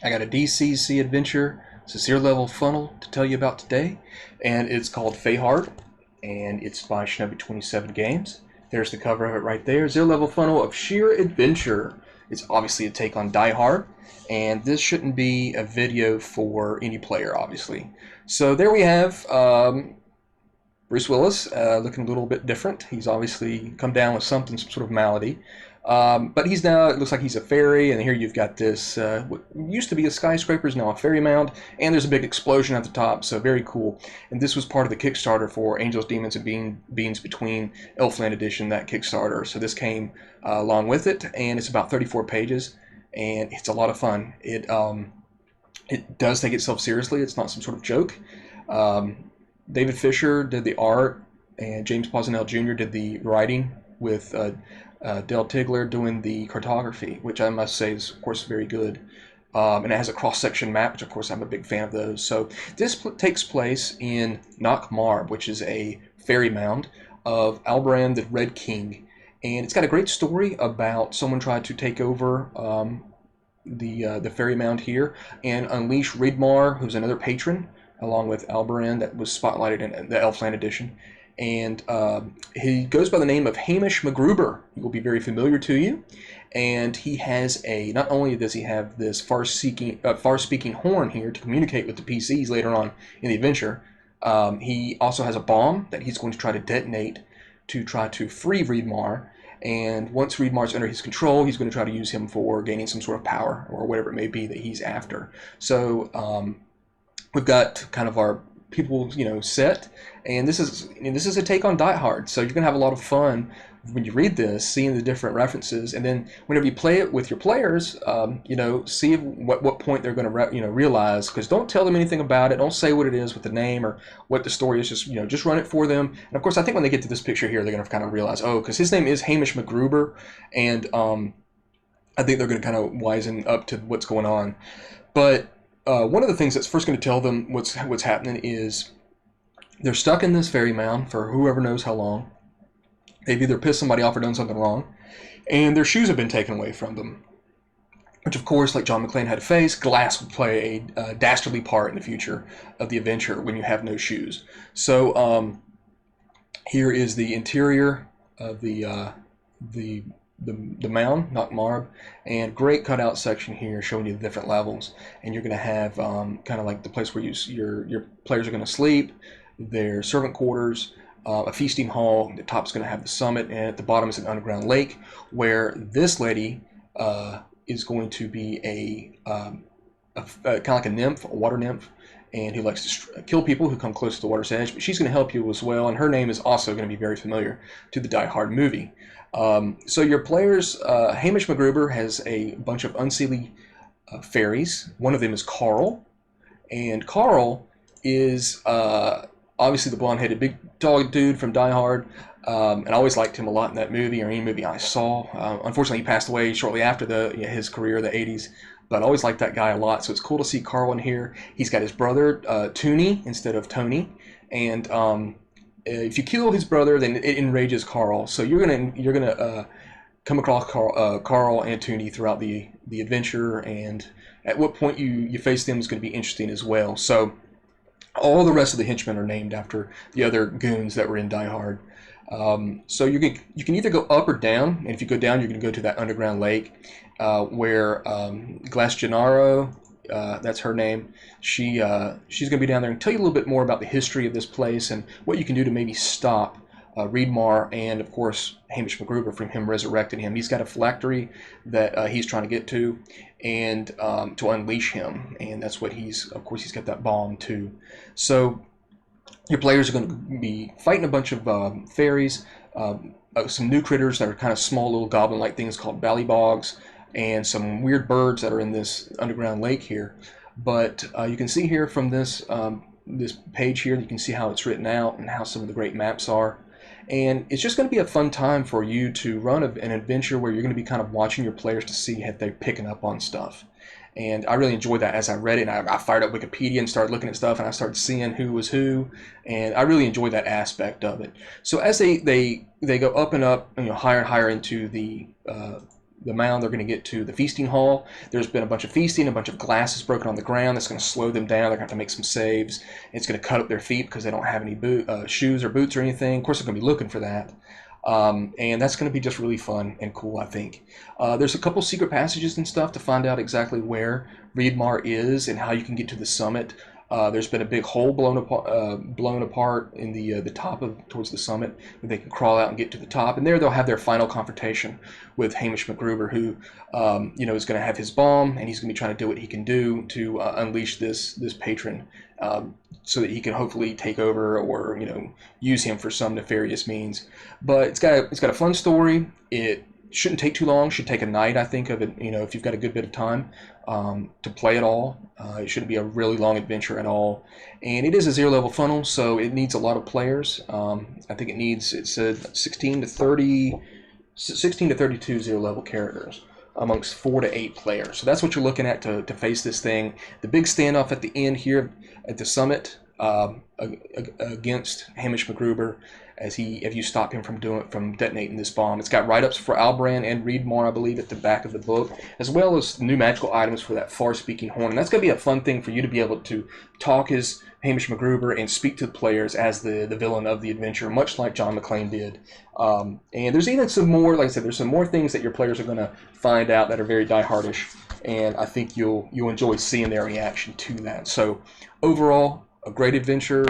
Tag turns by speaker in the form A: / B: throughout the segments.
A: I got a DCC adventure, it's a zero level funnel to tell you about today, and it's called Fae Hard, and it's by Shinobi 27 Games. There's the cover of it right there. Zero level funnel of sheer adventure. It's obviously a take on Die Hard, and this shouldn't be a video for any player, obviously. So there we have Bruce Willis, looking a little bit different. He's obviously come down with something, some sort of malady. But he's now, it looks like he's a fairy, and here you've got this, what used to be a skyscraper is now a fairy mound, and there's a big explosion at the top, so very cool. And this was part of the Kickstarter for Angels, Demons, and Beans Between Elfland Edition, that Kickstarter. So this came along with it, and it's about 34 pages, and it's a lot of fun. It does take itself seriously. It's not some sort of joke. David Fisher did the art, and James Posnell Jr. did the writing, with Del Tigler doing the cartography, which I must say is, of course, very good. And it has a cross-section map, which, of course, I'm a big fan of those. So this takes place in Knockmarb, which is a fairy mound of Albrand the Red King. And it's got a great story about someone trying to take over the fairy mound here and unleash Ridmar, who's another patron, along with Albrand, that was spotlighted in the Elfland edition. And he goes by the name of Hamish MacGruber. He will be very familiar to you. And he has not only does he have this far-speaking horn here to communicate with the PCs later on in the adventure, he also has a bomb that he's going to try to detonate to try to free Ridmar. And once Ridmar's under his control, he's going to try to use him for gaining some sort of power or whatever it may be that he's after. So we've got kind of our people, set, and this is a take on Die Hard. So you're gonna have a lot of fun when you read this, seeing the different references, and then whenever you play it with your players, see what point they're gonna realize. Because don't tell them anything about it. Don't say what it is with the name or what the story is. Just run it for them. And of course, I think when they get to this picture here, they're gonna kind of realize, oh, because his name is Hamish MacGruber, and I think they're gonna kind of wisen up to what's going on. But one of the things that's first going to tell them what's happening is they're stuck in this fairy mound for whoever knows how long. They've either pissed somebody off or done something wrong, and their shoes have been taken away from them. Which, of course, like John McClane had to face, glass will play a dastardly part in the future of the adventure when you have no shoes. So here is the interior of the mound, Knockmarb, and great cutout section here showing you the different levels. And you're going to have kind of like the place where your players are going to sleep, their servant quarters, a feasting hall. The top's going to have the summit, and at the bottom is an underground lake where this lady is going to be a kind of like a nymph, a water nymph, and who likes to kill people who come close to the water's edge. But she's going to help you as well, and her name is also going to be very familiar to the Die Hard movie. So your players, Hamish MacGruber has a bunch of unseelie fairies. One of them is Carl, and Carl is obviously the blonde-headed big dog dude from Die Hard, and I always liked him a lot in that movie, or any movie I saw. Unfortunately, he passed away shortly after his career, the 80s, but I always liked that guy a lot, so it's cool to see Carl in here. He's got his brother, Toonie, instead of Tony, and if you kill his brother, then it enrages Carl. So you're gonna come across Carl and Toonie throughout the adventure, and at what point you face them is going to be interesting as well. So all the rest of the henchmen are named after the other goons that were in Die Hard. So you can either go up or down, and if you go down, you're going to go to that underground lake where Glass Gennaro, that's her name. She's going to be down there and tell you a little bit more about the history of this place and what you can do to maybe stop Ridmar and, of course, Hamish MacGruber from him resurrecting him. He's got a phylactery that he's trying to get to, and to unleash him, and that's what he's got that bomb too. So your players are going to be fighting a bunch of fairies, some new critters that are kind of small little goblin-like things called ballybogs, and some weird birds that are in this underground lake here. But you can see here from this this page here, you can see how it's written out and how some of the great maps are. And it's just going to be a fun time for you to run an adventure where you're going to be kind of watching your players to see if they're picking up on stuff. And I really enjoyed that as I read it. And I fired up Wikipedia and started looking at stuff, and I started seeing who was who, and I really enjoyed that aspect of it. So as they go up and up, higher and higher into the the mound, they're going to get to the feasting hall. There's been a bunch of feasting, a bunch of glasses broken on the ground. That's going to slow them down. They're going to have to make some saves. It's going to cut up their feet because they don't have any shoes or boots or anything. Of course, they're going to be looking for that. And that's going to be just really fun and cool, I think. There's a couple secret passages and stuff to find out exactly where Reedmar is and how you can get to the summit. There's been a big hole blown apart in the top towards the summit, where they can crawl out and get to the top. And there they'll have their final confrontation with Hamish McGruber, who is going to have his bomb, and he's going to be trying to do what he can do to unleash this patron, so that he can hopefully take over or use him for some nefarious means. But it's got a fun story. It shouldn't take too long. Should take a night, I think, of it. If you've got a good bit of time to play it all. It shouldn't be a really long adventure at all. And it is a 0 level funnel, so it needs a lot of players. I think it said 16 to 32 0 level characters amongst 4 to 8 players. So that's what you're looking at to face this thing. The big standoff at the end here at the summit against Hamish McGruber, if you stop him from detonating this bomb. It's got write-ups for Albrand and Reedmar, I believe, at the back of the book, as well as new magical items for that far-speaking horn. And that's going to be a fun thing for you to be able to talk as Hamish McGruber and speak to the players as the villain of the adventure, much like John McClane did. And there's even some more, like I said, there's some more things that your players are going to find out that are very die-hardish, and I think you'll enjoy seeing their reaction to that. So overall, a great adventure.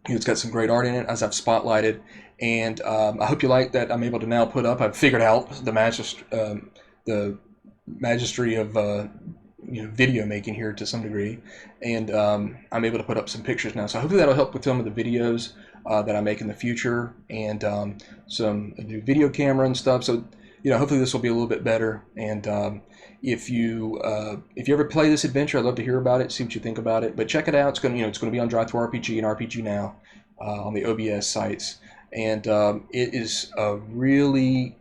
A: It's got some great art in it, as I've spotlighted, and I hope you like that. I'm able to now put up. I've figured out the magistry of video making here to some degree, and I'm able to put up some pictures now. So hopefully that'll help with some of the videos that I make in the future, and some new video camera and stuff. So hopefully this will be a little bit better. And if you ever play this adventure, I'd love to hear about it, see what you think about it. But check it out. It's going to be on Drive-Thru RPG and RPG Now on the OBS sites, and it is a really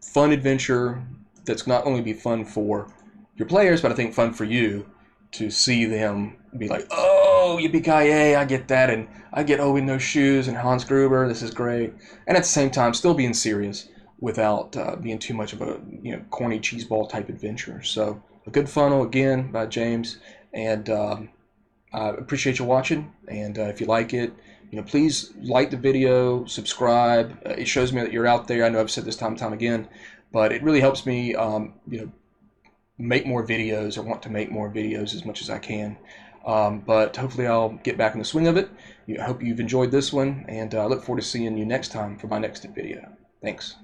A: fun adventure that's not only be fun for your players, but I think fun for you to see them be like, oh, yippee-ki-yay, I get that, and I get Owen No Shoes and Hans Gruber. This is great, and at the same time still being serious without being too much of a corny cheeseball type adventure. So a good funnel again by James, and I appreciate you watching. And if you like it, please like the video, subscribe. It shows me that you're out there. I know I've said this time and time again, but it really helps me make more videos, or want to make more videos as much as I can. But hopefully I'll get back in the swing of it. I hope you've enjoyed this one, and I look forward to seeing you next time for my next video. Thanks.